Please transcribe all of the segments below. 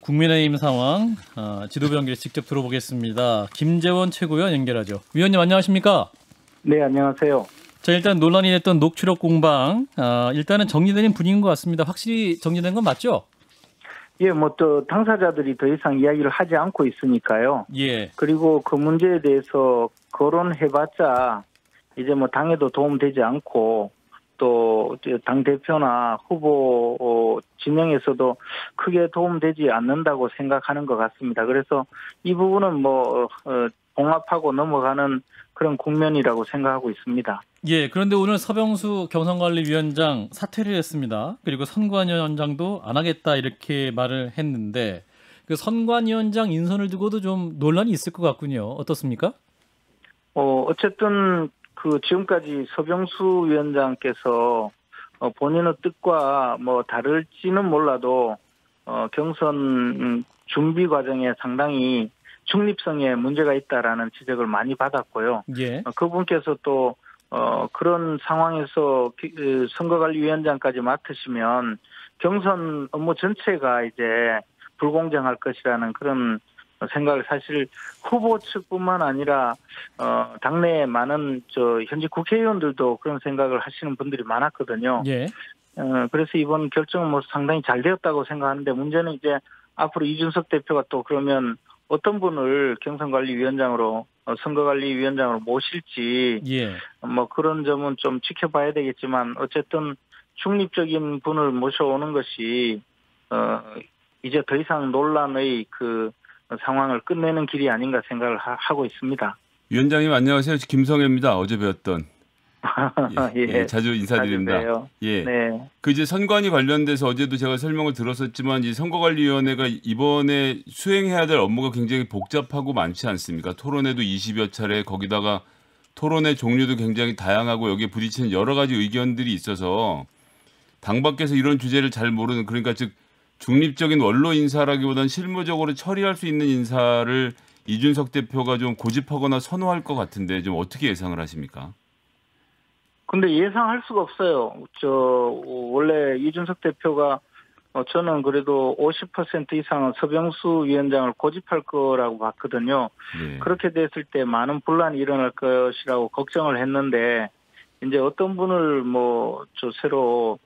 국민의힘 상황 지도부 연결 직접 들어보겠습니다. 김재원 최고위원 연결하죠. 위원님 안녕하십니까? 네, 안녕하세요. 자, 일단 논란이 됐던 녹취록 공방 일단은 정리되는 분위기인 것 같습니다. 확실히 정리된 건 맞죠? 예, 또 당사자들이 더 이상 이야기를 하지 않고 있으니까요. 예. 그리고 그 문제에 대해서 거론해봤자 이제 당에도 도움되지 않고 또 당 대표나 후보 진영에서도 크게 도움되지 않는다고 생각하는 것 같습니다. 그래서 이 부분은 봉합하고 넘어가는 그런 국면이라고 생각하고 있습니다. 예. 그런데 오늘 서병수 경선관리위원장 사퇴를 했습니다. 그리고 선관위원장도 안 하겠다 이렇게 말을 했는데 그 선관위원장 인선을 두고도 좀 논란이 있을 것 같군요. 어떻습니까? 어쨌든 지금까지 서병수 위원장께서 본인의 뜻과 다를지는 몰라도 경선 준비 과정에 상당히 중립성에 문제가 있다라는 지적을 많이 받았고요. 예. 그분께서 또 그런 상황에서 선거관리위원장까지 맡으시면 경선 업무 전체가 이제 불공정할 것이라는 그런 생각을 사실 후보 측뿐만 아니라 당내에 많은 현직 국회의원들도 그런 생각을 하시는 분들이 많았거든요. 예. 그래서 이번 결정은 상당히 잘 되었다고 생각하는데 문제는 이제 앞으로 이준석 대표가 또 그러면 어떤 분을 경선관리위원장으로 선거관리위원장으로 모실지 예. 그런 점은 좀 지켜봐야 되겠지만 어쨌든 중립적인 분을 모셔오는 것이 이제 더 이상 논란의 상황을 끝내는 길이 아닌가 생각을 하고 있습니다. 위원장님 안녕하세요. 김성애입니다. 어제 뵈었던. 예, 자주 인사드립니다. 자주 예. 네. 이제 선관위 관련돼서 어제도 제가 설명을 들었었지만 이 선거관리위원회가 이번에 수행해야 될 업무가 굉장히 복잡하고 많지 않습니까? 토론회도 20여 차례 거기다가 토론회 종류도 굉장히 다양하고 여기에 부딪히는 여러 가지 의견들이 있어서 당 밖에서 이런 주제를 잘 모르는 그러니까 즉 중립적인 원로 인사라기보다는 실무적으로 처리할 수 있는 인사를 이준석 대표가 좀 고집하거나 선호할 것 같은데 좀 어떻게 예상을 하십니까? 근데 예상할 수가 없어요. 원래 이준석 대표가 저는 그래도 50% 이상은 서병수 위원장을 고집할 거라고 봤거든요. 네. 그렇게 됐을 때 많은 분란이 일어날 것이라고 걱정을 했는데 이제 어떤 분을 새로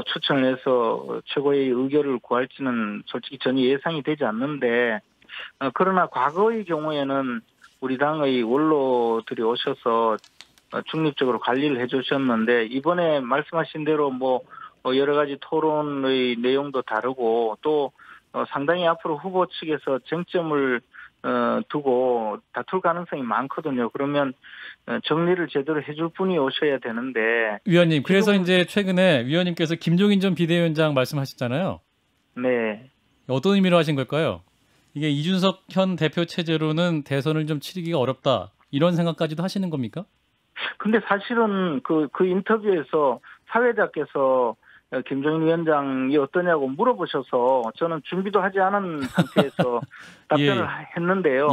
추천을 해서 최고의 의결을 구할지는 솔직히 전혀 예상이 되지 않는데 그러나 과거의 경우에는 우리 당의 원로들이 오셔서 중립적으로 관리를 해주셨는데 이번에 말씀하신 대로 여러 가지 토론의 내용도 다르고 또 상당히 앞으로 후보 측에서 쟁점을 두고 다툴 가능성이 많거든요. 그러면 정리를 제대로 해줄 분이 오셔야 되는데. 위원님, 그래서 이제 최근에 위원님께서 김종인 전 비대위원장 말씀하셨잖아요. 네. 어떤 의미로 하신 걸까요? 이게 이준석 현 대표 체제로는 대선을 좀 치르기가 어렵다 이런 생각까지도 하시는 겁니까? 근데 사실은 그 인터뷰에서 사회자께서 김종인 위원장이 어떠냐고 물어보셔서 저는 준비도 하지 않은 상태에서 답변을 했는데요.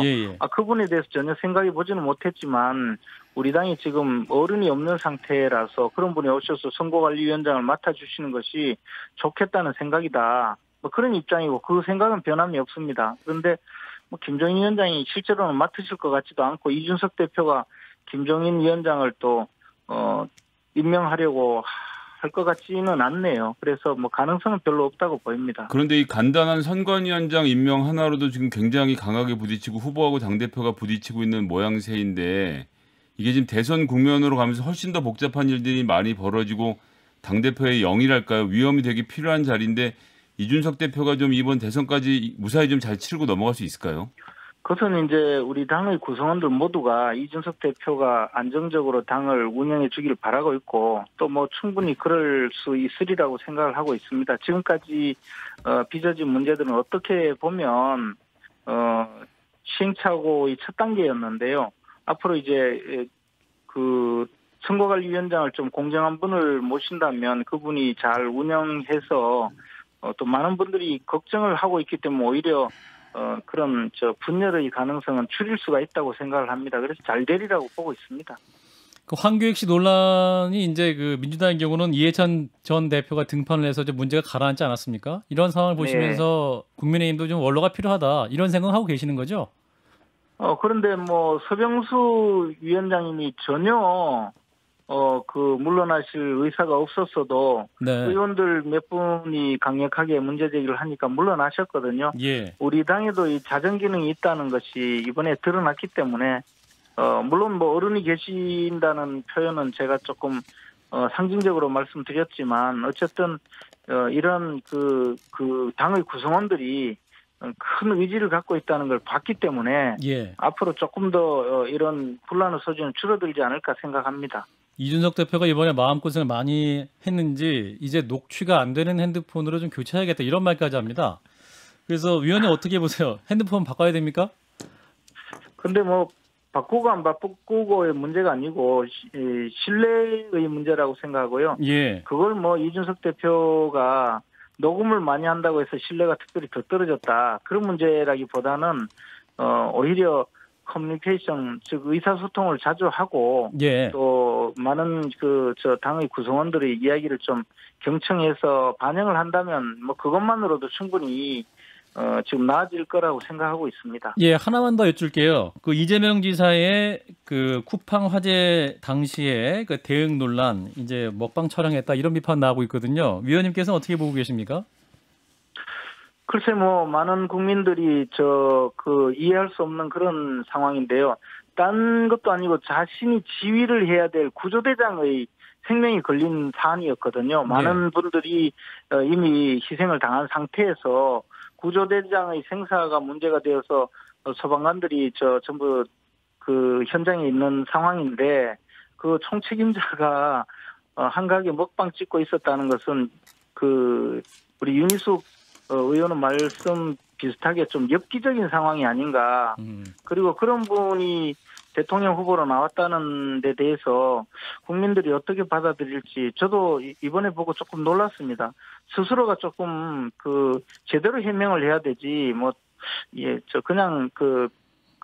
그분에 대해서 전혀 생각해 보지는 못했지만 우리 당이 지금 어른이 없는 상태라서 그런 분이 오셔서 선거관리위원장을 맡아주시는 것이 좋겠다는 생각이다. 그런 입장이고 그 생각은 변함이 없습니다. 그런데 김종인 위원장이 실제로는 맡으실 것 같지도 않고 이준석 대표가 김종인 위원장을 또 임명하려고 할 것 같지는 않네요. 그래서 가능성은 별로 없다고 보입니다. 그런데 이 간단한 선관위원장 임명 하나로도 지금 굉장히 강하게 부딪히고 후보하고 당대표가 부딪히고 있는 모양새인데 이게 지금 대선 국면으로 가면서 훨씬 더 복잡한 일들이 많이 벌어지고 당대표의 영이랄까요? 위험이 되게 필요한 자리인데 이준석 대표가 좀 이번 대선까지 무사히 좀 잘 치르고 넘어갈 수 있을까요? 그것은 이제 우리 당의 구성원들 모두가 이준석 대표가 안정적으로 당을 운영해 주기를 바라고 있고 또 충분히 그럴 수 있으리라고 생각을 하고 있습니다. 지금까지 빚어진 문제들은 어떻게 보면 시행착오의 첫 단계였는데요. 앞으로 이제 선거관리위원장을 좀 공정한 분을 모신다면 그분이 잘 운영해서 또 많은 분들이 걱정을 하고 있기 때문에 오히려 그런 분열의 가능성은 줄일 수가 있다고 생각을 합니다. 그래서 잘 되리라고 보고 있습니다. 그 황교익 씨 논란이 이제 그 민주당의 경우는 이해찬 전 대표가 등판을 해서 좀 문제가 가라앉지 않았습니까? 이런 상황을 보시면서 국민의힘도 좀 원로가 필요하다 이런 생각하고 계시는 거죠? 그런데 뭐 서병수 위원장님이 전혀 그 물러나실 의사가 없었어도 네. 의원들 몇 분이 강력하게 문제 제기를 하니까 물러나셨거든요. 예. 우리 당에도 이 자정 기능이 있다는 것이 이번에 드러났기 때문에 물론 뭐 어른이 계신다는 표현은 제가 조금 상징적으로 말씀드렸지만 어쨌든 이런 그 당의 구성원들이 큰 의지를 갖고 있다는 걸 봤기 때문에 예. 앞으로 조금 더 이런 분란의 소지는 줄어들지 않을까 생각합니다. 이준석 대표가 이번에 마음고생을 많이 했는지 이제 녹취가 안 되는 핸드폰으로 좀 교체해야겠다 이런 말까지 합니다. 그래서 위원님 어떻게 보세요? 핸드폰 바꿔야 됩니까? 근데 뭐 바꾸고 안 바꾸고의 문제가 아니고 신뢰의 문제라고 생각하고요. 예. 그걸 뭐 이준석 대표가 녹음을 많이 한다고 해서 신뢰가 특별히 더 떨어졌다. 그런 문제라기보다는 오히려 커뮤니케이션, 즉 의사소통을 자주 하고 예. 또 많은 당의 구성원들의 이야기를 좀 경청해서 반영을 한다면 뭐 그것만으로도 충분히 지금 나아질 거라고 생각하고 있습니다. 예, 하나만 더 여쭐게요. 그 이재명 지사의 그 쿠팡 화재 당시에 그 대응 논란, 이제 먹방 촬영했다 이런 비판 나오고 있거든요. 위원님께서는 어떻게 보고 계십니까? 글쎄 뭐 많은 국민들이 이해할 수 없는 그런 상황인데요. 딴 것도 아니고 자신이 지휘를 해야 될 구조대장의 생명이 걸린 사안이었거든요. 많은 분들이 이미 희생을 당한 상태에서 구조대장의 생사가 문제가 되어서 소방관들이 전부 그 현장에 있는 상황인데 그 총책임자가 한가하게 먹방 찍고 있었다는 것은 우리 윤희숙 의원은 말씀 비슷하게 좀 엽기적인 상황이 아닌가. 그리고 그런 분이 대통령 후보로 나왔다는 데 대해서 국민들이 어떻게 받아들일지 저도 이번에 보고 조금 놀랐습니다. 스스로가 조금 제대로 해명을 해야 되지 그냥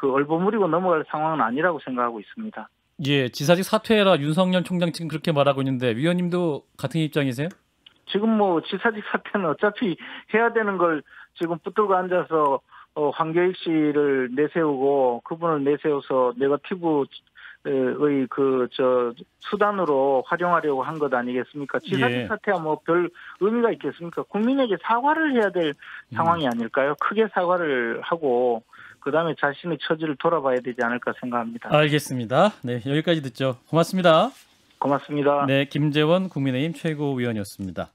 얼버무리고 넘어갈 상황은 아니라고 생각하고 있습니다. 예, 지사직 사퇴해라 윤석열 총장 지금 그렇게 말하고 있는데 위원님도 같은 입장이세요? 지금 뭐 지사직 사퇴는 어차피 해야 되는 걸 지금 붙들고 앉아서 황교익 씨를 내세우고 그분을 내세워서 네거티브의 수단으로 활용하려고 한 것 아니겠습니까? 지사직 사퇴야 뭐 별 의미가 있겠습니까? 국민에게 사과를 해야 될 상황이 아닐까요? 크게 사과를 하고 그다음에 자신의 처지를 돌아봐야 되지 않을까 생각합니다. 알겠습니다. 네, 여기까지 듣죠. 고맙습니다. 고맙습니다. 네, 김재원 국민의힘 최고위원이었습니다.